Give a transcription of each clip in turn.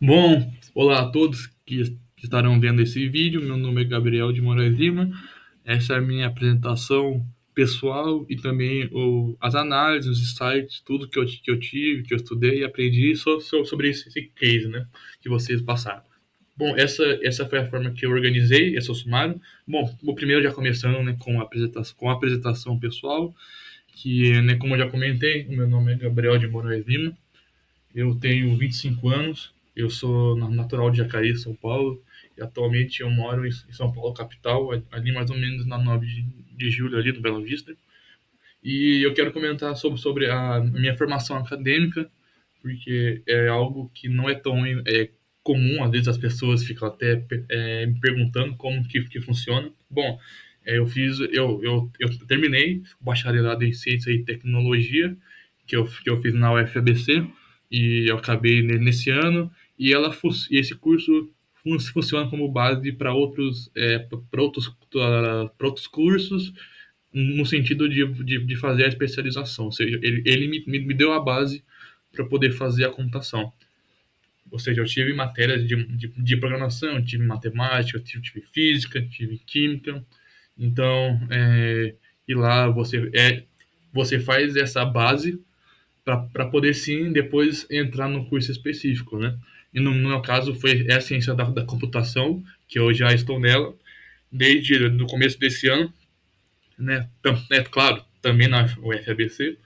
Bom, olá a todos que estarão vendo esse vídeo. Meu nome é Gabriel de Moraes Lima. Essa é a minha apresentação pessoal e também as análises, os insights, tudo que eu tive, que eu estudei e aprendi sobre esse case, né, que vocês passaram. Bom, essa foi a forma que eu organizei esse sumário. Bom, o primeiro já começando, né, com a apresentação pessoal, que, né, como eu já comentei, o meu nome é Gabriel de Moraes Lima. Eu tenho 25 anos, eu sou natural de Jacareí, São Paulo, e atualmente eu moro em São Paulo, capital, ali mais ou menos na 9 de julho, ali no Bela Vista. E eu quero comentar sobre a minha formação acadêmica, porque é algo que não é tão comum, às vezes as pessoas ficam até me perguntando como que funciona. Bom, eu terminei o bacharelado em Ciência e Tecnologia, que eu fiz na UFABC, e eu acabei nesse ano, e esse curso funciona como base para outros cursos, no sentido de fazer a especialização, ou seja, ele me deu a base para poder fazer a computação. Ou seja, eu tive matérias de programação, tive matemática, tive física, tive química. Então, e lá você faz essa base para poder sim depois entrar no curso específico, né? E no meu caso é a ciência da computação, que eu já estou nela desde o começo desse ano, né? É claro, também na UFABC.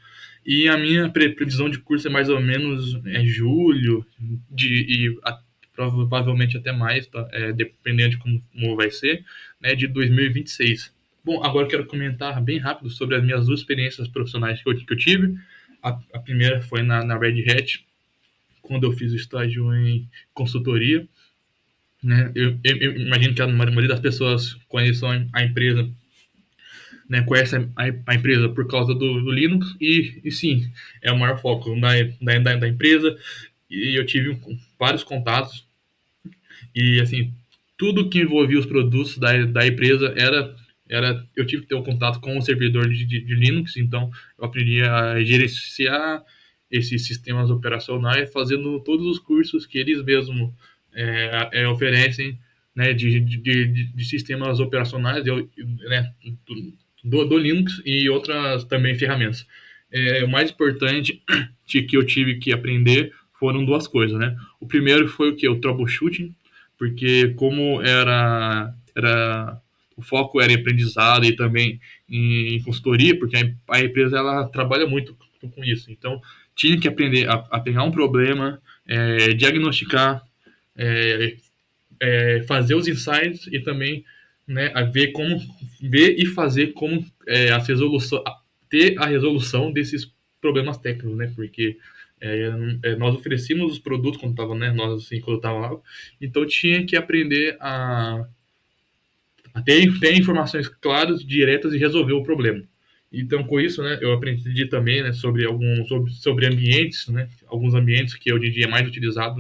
E a minha previsão de curso é mais ou menos julho, provavelmente até mais, tá? Dependendo de como vai ser, né? De 2026. Bom, agora eu quero comentar bem rápido sobre as minhas duas experiências profissionais que eu tive. A primeira foi na Red Hat, quando eu fiz o estágio em consultoria, né? Eu imagino que a maioria das pessoas conheçam a empresa, né, conhece a empresa por causa do Linux, e sim, é o maior foco da empresa, e eu tive vários contatos, e assim, tudo que envolvia os produtos da empresa eu tive que ter um contato com o servidor de Linux, então eu aprendi a gerenciar esses sistemas operacionais, fazendo todos os cursos que eles mesmos oferecem, né, de sistemas operacionais, né, do Linux e outras também ferramentas. O mais importante que eu tive que aprender foram duas coisas, né? O primeiro foi o que? O troubleshooting, porque como o foco era em aprendizado e também em consultoria, porque a empresa ela trabalha muito com isso. Então, tinha que aprender a pegar um problema, diagnosticar, é, fazer os insights e também, né, a ver e fazer como ter a resolução desses problemas técnicos, né? Porque nós oferecíamos os produtos quando estava, né? Nós assim quando estava lá, então tinha que aprender a ter informações claras, diretas e resolver o problema. Então, com isso, né, eu aprendi também, né, sobre ambientes, né, alguns ambientes que hoje em dia é mais utilizado,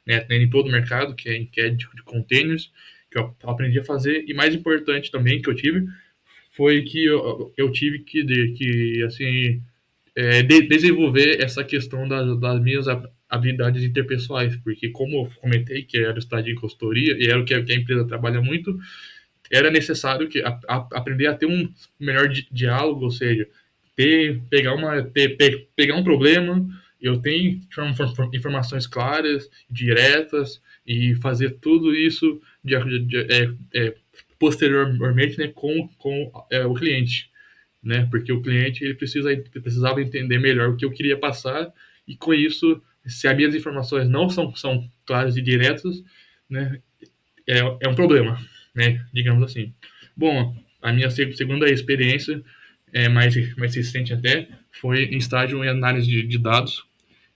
né, em todo o mercado, que é de containers, que eu aprendi a fazer. E mais importante também que eu tive foi que eu tive que assim, desenvolver essa questão das minhas habilidades interpessoais, porque como eu comentei que era o estágio de consultoria e era o que a empresa trabalha muito, era necessário aprender a ter um melhor diálogo, ou seja, pegar um problema, eu tenho informações claras, diretas, e fazer tudo isso posteriormente, né, com o cliente, né, porque o cliente ele precisava entender melhor o que eu queria passar, e com isso, se as minhas informações não são claras e diretas, né, é um problema, né? Digamos assim. Bom, a minha segunda experiência, mais recente até, foi em estágio em análise de dados,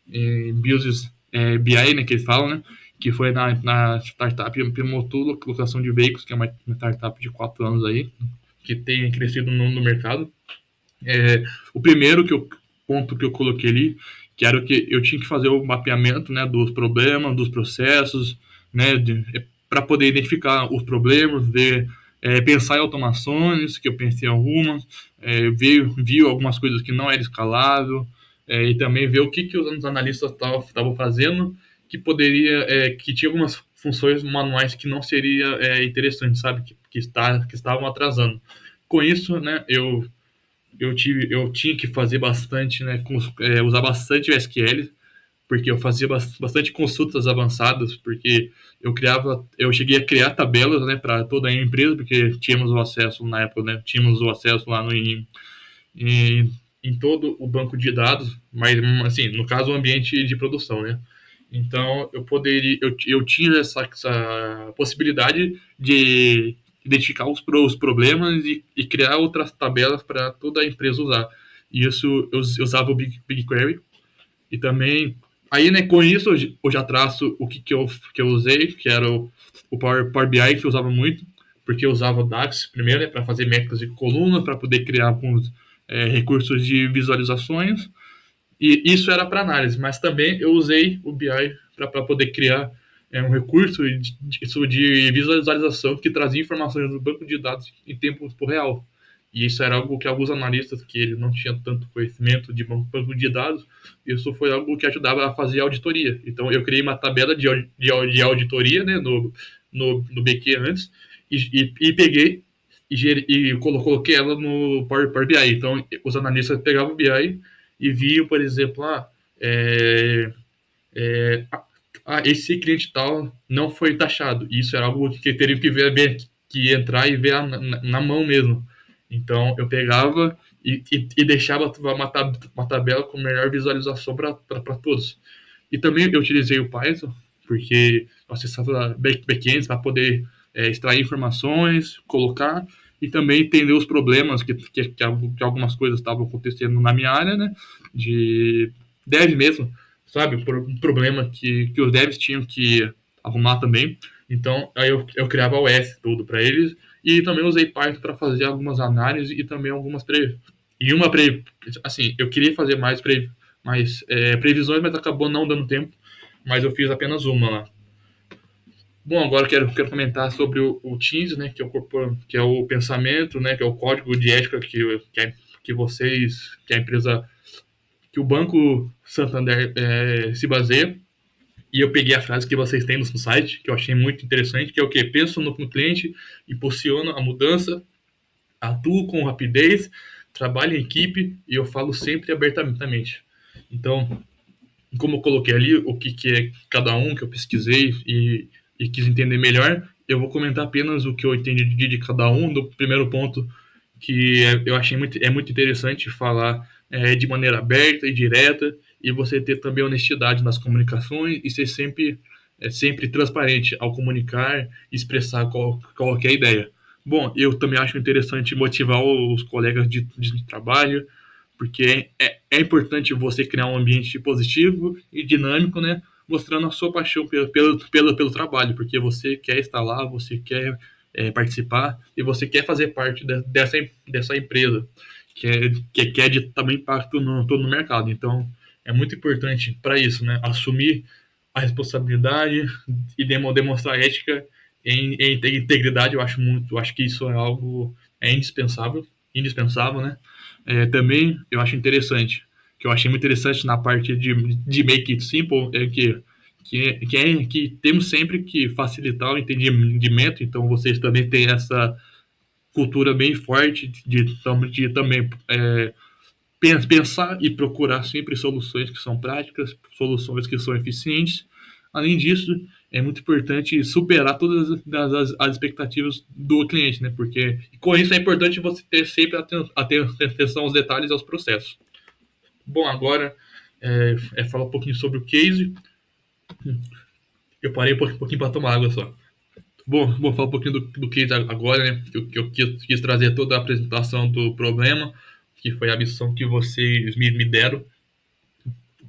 em BI, né, que eles falam, né? Que foi na startup Primotu Locação de Veículos, que é uma startup de 4 anos aí, que tem crescido no mercado. O primeiro ponto que eu coloquei ali, que era o que eu tinha que fazer o mapeamento, né, dos problemas, dos processos, né, para poder identificar os problemas, pensar em automações, que eu pensei em algumas, viu algumas coisas que não era escalável, e também ver o que os analistas estavam fazendo que poderia, que tinha algumas funções manuais que não seria interessante, sabe? Que estavam atrasando. Com isso, né, eu tinha que fazer bastante, né, usar bastante o SQL, porque eu fazia bastante consultas avançadas, porque eu cheguei a criar tabelas, né, para toda a empresa, porque tínhamos o acesso na época, né, tínhamos o acesso lá em, em todo o banco de dados, mas assim, no caso o ambiente de produção, né? Então eu tinha essa possibilidade de identificar os problemas e criar outras tabelas para toda a empresa usar. E isso eu usava o BigQuery e também aí, né, com isso eu já traço o que eu usei, que era o Power BI que eu usava muito, porque eu usava o DAX primeiro, né, para fazer métricas de coluna, para poder criar alguns recursos de visualizações, e isso era para análise, mas também eu usei o BI para poder criar um recurso de visualização que trazia informações do banco de dados em tempo real. E isso era algo que alguns analistas que eles não tinham tanto conhecimento de banco de dados, isso foi algo que ajudava a fazer auditoria. Então eu criei uma tabela de auditoria, né, no BQ antes, e peguei e coloquei ela no Power BI. Então os analistas pegavam o BI e viam, por exemplo, é, esse cliente tal não foi taxado. Isso era algo que teria que ver, que entrar e ver na mão mesmo. Então eu pegava e deixava uma tabela com melhor visualização para todos. E também eu utilizei o Python, porque eu acessava backends para poder extrair informações, colocar e também entender os problemas que algumas coisas estavam acontecendo na minha área, né? De dev mesmo, sabe? Por um problema que os devs tinham que arrumar também. Então, aí eu criava o S tudo para eles e também usei Python para fazer algumas análises e também algumas assim, eu queria fazer mais previsões, mas acabou não dando tempo. Mas eu fiz apenas uma lá. Bom, agora quero comentar sobre o Teams, né, que é o pensamento, né, que é o código de ética que a empresa, que o Banco Santander se baseia. E eu peguei a frase que vocês têm no site, que eu achei muito interessante, que é o quê? Penso no cliente, impulsiono a mudança, atuo com rapidez, trabalho em equipe e eu falo sempre abertamente. Então, como eu coloquei ali o que é cada um, que eu pesquisei e quis entender melhor, eu vou comentar apenas o que eu entendi de cada um. Do primeiro ponto, eu achei muito interessante falar de maneira aberta e direta, e você ter também honestidade nas comunicações e ser sempre transparente ao comunicar e expressar qualquer ideia. Bom, eu também acho interessante motivar os colegas de trabalho, porque é importante você criar um ambiente positivo e dinâmico, né? Mostrando a sua paixão pelo trabalho, porque você quer estar lá, você quer participar e você quer fazer parte dessa empresa, que quer de também impacto todo no mercado. Então, é muito importante para isso, né? Assumir a responsabilidade e demonstrar ética em integridade. Eu acho que isso é algo indispensável, né? Também eu acho interessante, que eu achei muito interessante na parte de make it simple, que temos sempre que facilitar o entendimento, então vocês também têm essa cultura bem forte de também pensar e procurar sempre soluções que são práticas, soluções que são eficientes. Além disso, é muito importante superar todas as expectativas do cliente, né? Porque com isso é importante você ter sempre atenção aos detalhes e aos processos. Bom, agora falar um pouquinho sobre o case. Eu parei um pouquinho para tomar água só. Bom, vou falar um pouquinho do case agora, né? Que eu quis trazer toda a apresentação do problema, que foi a missão que vocês me deram.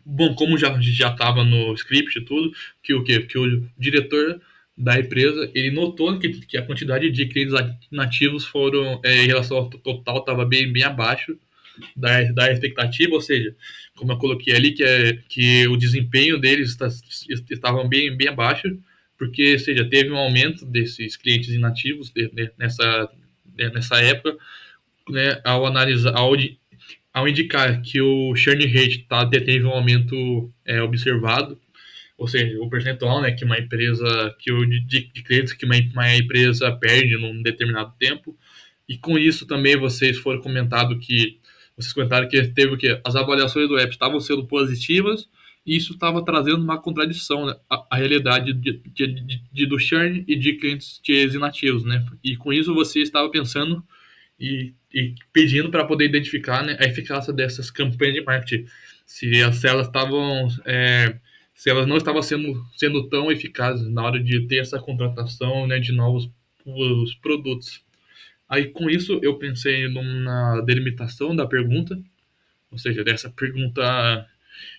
Bom, como já estava no script e tudo, que o quê? Que o diretor da empresa, ele notou que a quantidade de clientes nativos foram, em relação ao total, estava bem abaixo da expectativa, ou seja, como eu coloquei ali, que o desempenho deles estavam bem abaixo, porque, ou seja, teve um aumento desses clientes inativos nessa época, né, ao indicar que o churn rate teve um aumento observado, ou seja, o percentual, né, que uma empresa, de créditos que uma empresa perde num determinado tempo. E com isso também vocês comentaram que teve o quê? As avaliações do app estavam sendo positivas e isso estava trazendo uma contradição, né? A realidade do churn e de clientes inativos, né? E com isso você estava pensando e pedindo para poder identificar, né, a eficácia dessas campanhas de marketing, se elas estavam se elas não estavam sendo tão eficazes na hora de ter essa contratação, né, de novos os produtos. Aí com isso eu pensei na delimitação da pergunta, ou seja, dessa pergunta,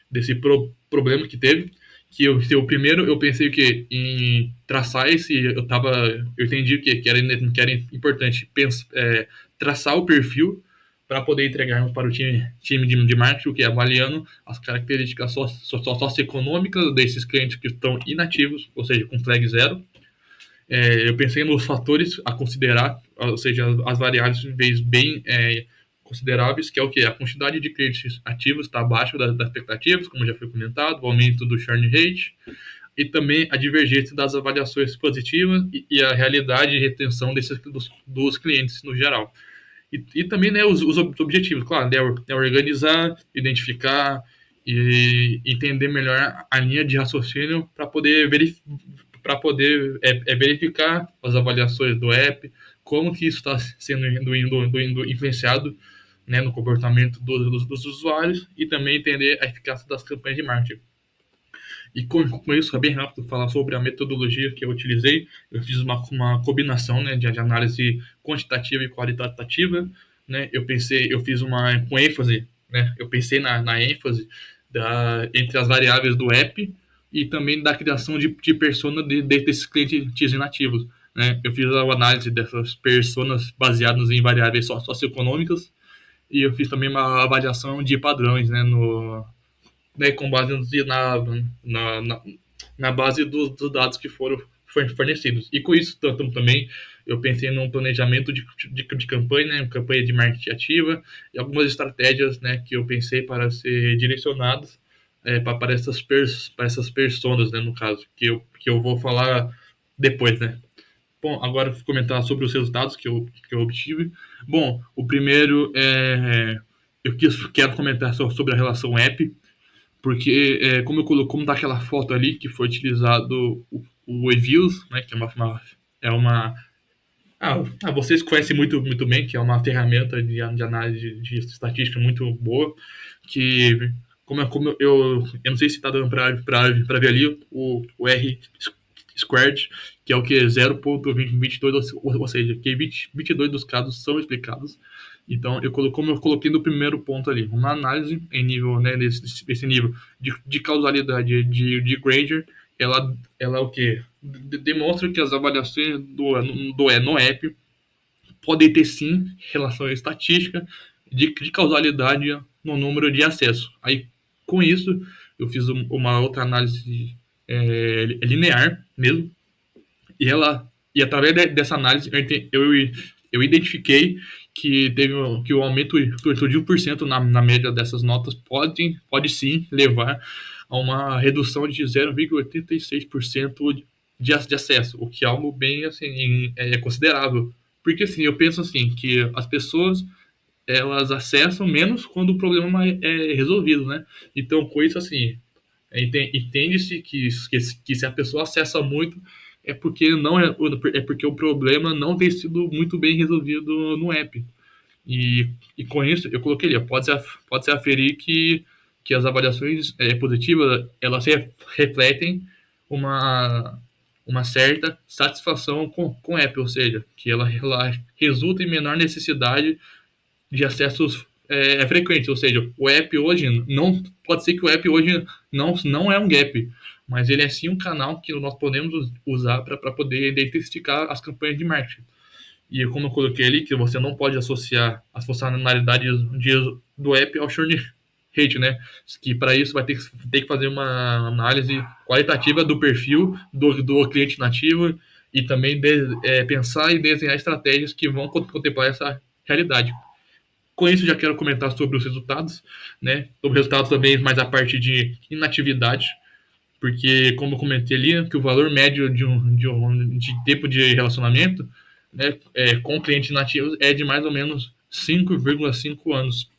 desse problema que teve, o primeiro eu pensei que em traçar eu entendi que era importante traçar o perfil para poder entregar para o time de marketing, o que é avaliando as características socioeconômicas desses clientes que estão inativos, ou seja, com flag zero. Eu pensei nos fatores a considerar, ou seja, as variáveis bem consideráveis, que é o que? A quantidade de clientes ativos está abaixo das expectativas, como já foi comentado, o aumento do churn rate, e também a divergência das avaliações positivas e a realidade de retenção dos clientes no geral. E também, né, os objetivos, claro, né, organizar, identificar e entender melhor a linha de raciocínio para poder verificar as avaliações do app, como que isso está sendo indo influenciado, né, no comportamento dos usuários e também entender a eficácia das campanhas de marketing. E com isso, é bem rápido falar sobre a metodologia que eu utilizei. Eu fiz uma combinação, né, de análise quantitativa e qualitativa. Né? Eu fiz uma com ênfase, né? Eu pensei na ênfase entre as variáveis do app e também da criação de persona desses clientes inativos. Né? Eu fiz a análise dessas personas baseadas em variáveis socioeconômicas e eu fiz também uma avaliação de padrões, né, com base na, na, na base dos dados que foram fornecidos. E com isso também eu pensei num planejamento de campanha, né, campanha de marketing ativa e algumas estratégias, né, que eu pensei para ser direcionadas para essas personas, né, no caso, que eu vou falar depois, né. Bom, agora vou comentar sobre os resultados que eu obtive. Bom, o primeiro quero comentar sobre a relação app, porque como tá aquela foto ali que foi utilizado o Reviews, né, que é uma vocês conhecem muito bem, que é uma ferramenta de análise de estatística muito boa, que como eu não sei se está dando para ver ali o R squared, que é o que 0,22, ou seja, que 22 dos casos são explicados. Então, como eu coloquei no primeiro ponto ali, uma análise em nível, né, nesse nível de causalidade de Granger, ela o que demonstra que as avaliações no app podem ter sim relação estatística de causalidade no número de acessos. Aí, com isso, eu fiz uma outra análise linear mesmo, e através dessa análise eu identifiquei que o aumento de 1% na média dessas notas pode sim levar a uma redução de 0,86% de acesso, o que é algo bem assim considerável. Porque assim, eu penso assim que as pessoas elas acessam menos quando o problema é resolvido, né? Então, com isso assim, entende-se que se a pessoa acessa muito é porque o problema não tem sido muito bem resolvido no app. E com isso eu coloquei ali, pode-se aferir que as avaliações positivas elas refletem uma, uma certa satisfação com o app, ou seja, que ela resulta em menor necessidade de acessos frequentes, ou seja, o app hoje não pode ser que o app hoje não é um gap, mas ele é sim um canal que nós podemos usar para poder identificar as campanhas de marketing. E como eu coloquei ali, que você não pode associar as funcionalidades do app ao churn rate, né? Que para isso vai ter que fazer uma análise qualitativa do perfil do cliente nativo e também pensar e desenhar estratégias que vão contemplar essa realidade. Com isso, já quero comentar sobre os resultados, né? Sobre resultados também, mais a parte de inatividade, porque, como eu comentei ali, que o valor médio de tempo de relacionamento, né, com clientes nativos é de mais ou menos 5,5 anos.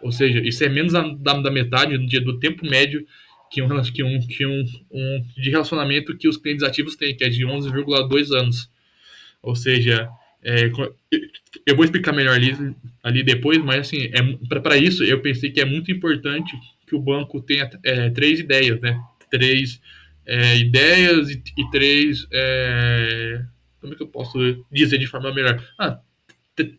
Ou seja, isso é menos da metade do tempo médio que um de relacionamento que os clientes ativos têm, que é de 11,2 anos. Ou seja, é, eu vou explicar melhor ali depois, mas assim, para isso eu pensei que é muito importante que o banco tenha três ideias, né? Três ideias e três. Como é que eu posso dizer de forma melhor?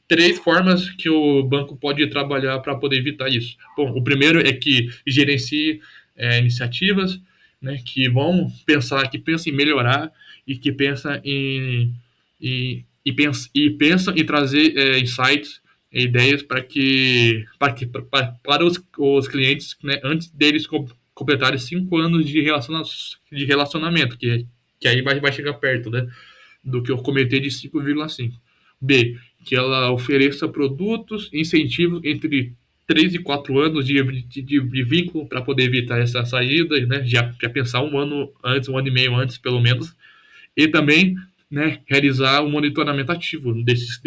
Três formas que o banco pode trabalhar para poder evitar isso. Bom, o primeiro é que gerencie iniciativas, né, que pensam em melhorar e que pensa pensa em trazer insights, ideias para os clientes, né, antes deles completarem 5 anos de relacionamento, que aí vai chegar perto, né, do que eu comentei de 5,5. B, que ela ofereça produtos, incentivos entre 3 e 4 anos de vínculo para poder evitar essa saída, né? Já pensar um ano antes, um ano e meio antes, pelo menos. E também, né, realizar o monitoramento ativo desses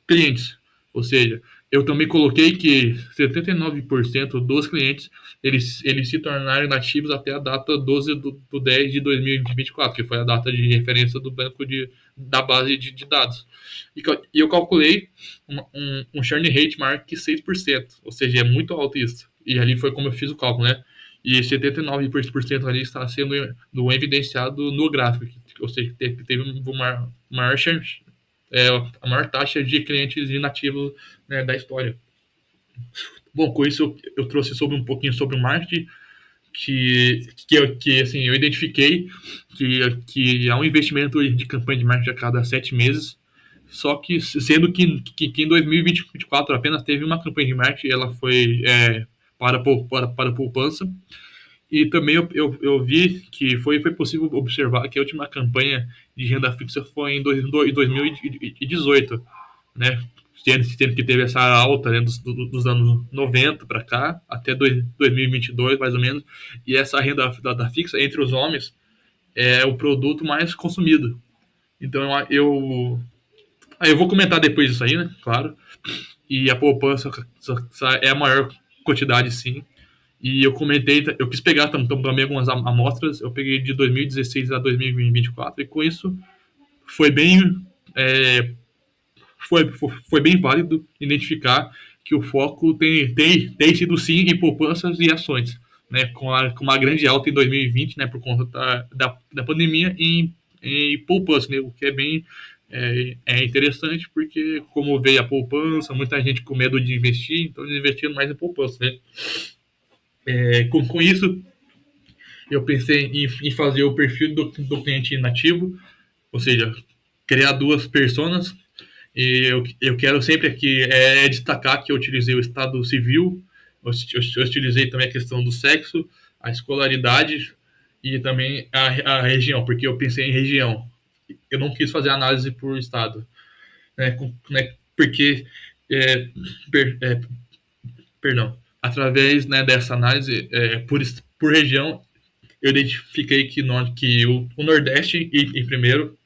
clientes. Ou seja, eu também coloquei que 79% dos clientes eles se tornaram nativos até a data 12 do 10 de 2024, que foi a data de referência do banco da base de dados. E eu calculei um churn rate maior que 6%, ou seja, é muito alto isso. E ali foi como eu fiz o cálculo, né? E 79% ali está sendo evidenciado no gráfico, ou seja, teve uma maior, a maior taxa de clientes inativos, né, da história. Bom, com isso eu trouxe sobre um pouquinho sobre o marketing, que assim, eu identifiquei que há um investimento de campanha de marketing a cada 7 meses, só que sendo que em 2024 apenas teve uma campanha de marketing, ela foi para poupança. E também eu vi que foi possível observar que a última campanha de renda fixa foi em 2018, né? Sendo que teve essa alta, né, dos anos 90 para cá, até 2022, mais ou menos. E essa renda da fixa, entre os homens, é o produto mais consumido. Então eu vou comentar depois disso aí, né? Claro. E a poupança é a maior quantidade, sim. E eu comentei, eu quis pegar também algumas amostras, eu peguei de 2016 a 2024, e com isso foi bem, é, foi bem válido identificar que o foco tem sido sim em poupanças e ações, né, com uma grande alta em 2020, né, por conta da pandemia em poupança, né, o que é bem interessante, porque como veio a poupança, muita gente com medo de investir, então eles investiram mais em poupança, né. Com isso, eu pensei em fazer o perfil do cliente nativo, ou seja, criar duas personas. E eu quero sempre aqui destacar que eu utilizei o estado civil, eu utilizei também a questão do sexo, a escolaridade e também a região, porque eu pensei em região. Eu não quis fazer análise por estado, né, porque, é, per, é, perdão, através, né, dessa análise por região, eu identifiquei que o Nordeste em primeiro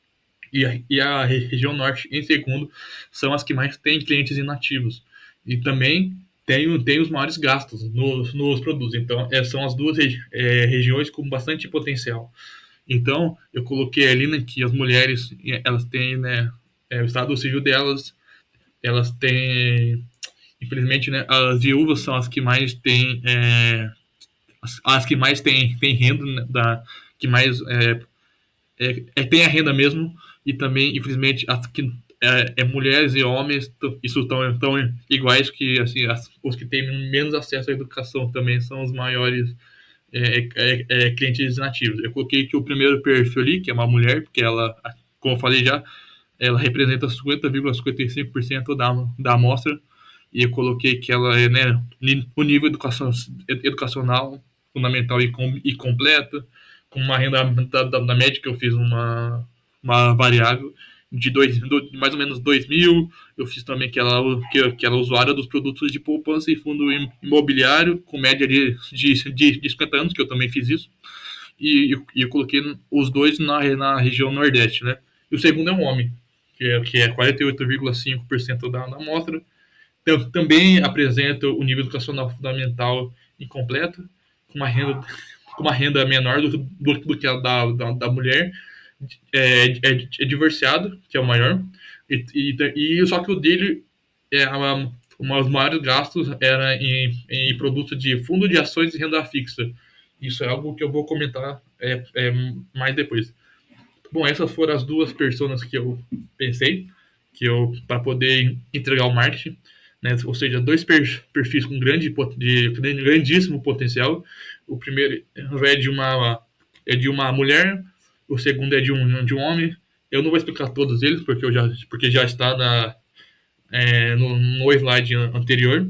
e a região Norte em segundo são as que mais têm clientes inativos. E também tem os maiores gastos nos produtos. Então, são as duas regiões com bastante potencial. Então, eu coloquei ali, né, que as mulheres, elas têm, né, o estado civil delas, elas têm, infelizmente, né, as viúvas são as que mais têm, as que mais têm renda, né, que mais tem a renda mesmo, e também, infelizmente, as que mulheres e homens, isso tão iguais, que assim, os que têm menos acesso à educação também são os maiores clientes nativos. Eu coloquei que o primeiro perfil ali, que é uma mulher, porque ela, como eu falei já, ela representa 50,55% da amostra, e eu coloquei que ela é, né, o nível educacional fundamental e completo, com uma renda da média, que eu fiz uma variável, de mais ou menos 2000. Eu fiz também que ela é usuária dos produtos de poupança e fundo imobiliário, com média de 50 anos, que eu também fiz isso. E eu coloquei os dois na região Nordeste, né? E o segundo é um homem, que é 48,5% da amostra. Também apresenta o nível educacional fundamental incompleto, com uma renda, com uma renda menor do que a da mulher, é divorciado, que é o maior, só que o dele é os maiores gastos era em produto de fundo de ações e renda fixa. Isso é algo que eu vou comentar mais depois. Bom, essas foram as duas personas que eu pensei que eu para poder entregar o marketing, né? Ou seja, dois perfis com grandíssimo potencial. O primeiro é de uma mulher, o segundo é de um homem. Eu não vou explicar todos eles porque já está no slide anterior.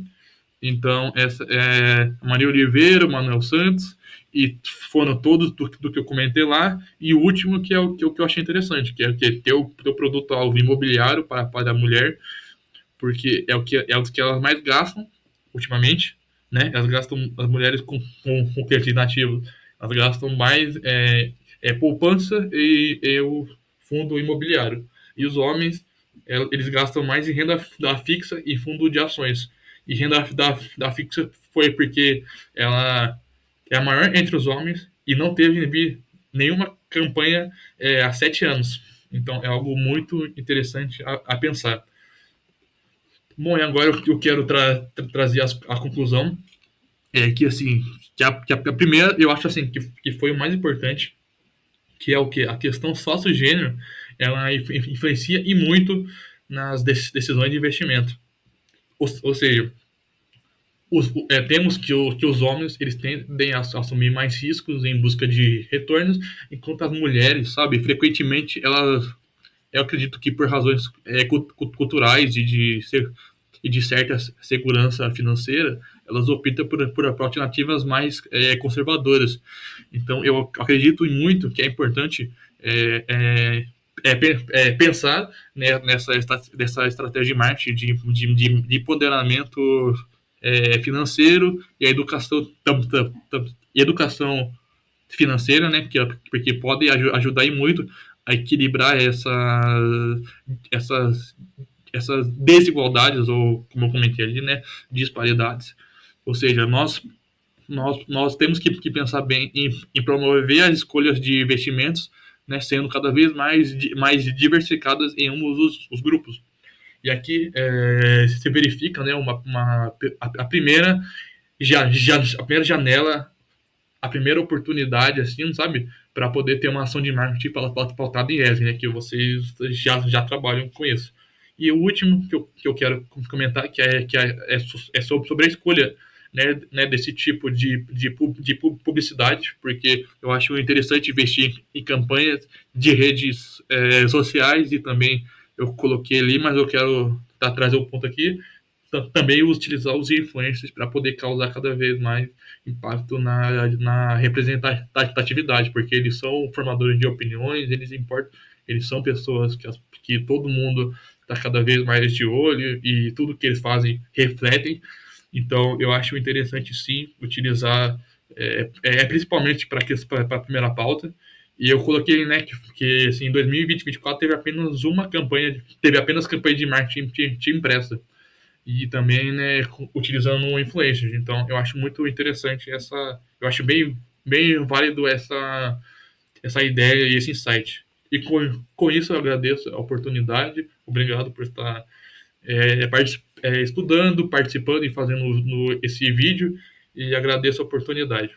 Então, essa é Maria Oliveira, Manuel Santos, e foram todos do que eu comentei lá. E o último, que é o que eu achei interessante, que é ter o teu produto alvo imobiliário para a mulher, porque é o que elas mais gastam ultimamente, né? Elas gastam, as mulheres com crédito inativo, elas gastam mais poupança e o fundo imobiliário. E os homens, eles gastam mais em renda da fixa e fundo de ações. E renda da fixa foi porque ela é a maior entre os homens e não teve nenhuma campanha há 7 anos. Então é algo muito interessante a pensar. Bom, e agora eu quero trazer a conclusão. É que assim, que a primeira, eu acho assim, que foi o mais importante, que é o que? A questão sócio-gênero, ela influencia e muito nas decisões de investimento. Ou seja, temos que os homens eles tendem a assumir mais riscos em busca de retornos, enquanto as mulheres, sabe, frequentemente elas, eu acredito que por razões culturais e de certa segurança financeira, elas optam por alternativas mais conservadoras. Então, eu acredito muito que é importante pensar, né, nessa estratégia de marketing, de empoderamento financeiro e a educação, e educação financeira, né, porque pode ajudar e muito a equilibrar essas, essas desigualdades, ou como eu comentei ali, né, disparidades. Ou seja, nós temos que pensar bem em promover as escolhas de investimentos, né, sendo cada vez mais diversificadas em ambos os grupos. E aqui se verifica, né, a primeira a primeira janela, a primeira oportunidade, assim, sabe, para poder ter uma ação de marketing pautada em ESG, né, que vocês já trabalham com isso. E o último que eu quero comentar, é sobre a escolha, né, desse tipo de publicidade, porque eu acho interessante investir em campanhas de redes sociais, e também eu coloquei ali, mas eu quero trazer o ponto aqui, também utilizar os influencers para poder causar cada vez mais impacto na representatividade, porque eles são formadores de opiniões, eles são pessoas que todo mundo está cada vez mais de olho, e tudo que eles fazem refletem. Então, eu acho interessante, sim, utilizar, principalmente para a primeira pauta. E eu coloquei, né, que assim, em 2020 e 2024 teve apenas campanha de marketing impressa, e também, né, utilizando influencers. Então, eu acho muito interessante eu acho bem válido essa ideia e esse insight. E com isso eu agradeço a oportunidade. Obrigado por estar estudando, participando e fazendo esse vídeo, e agradeço a oportunidade.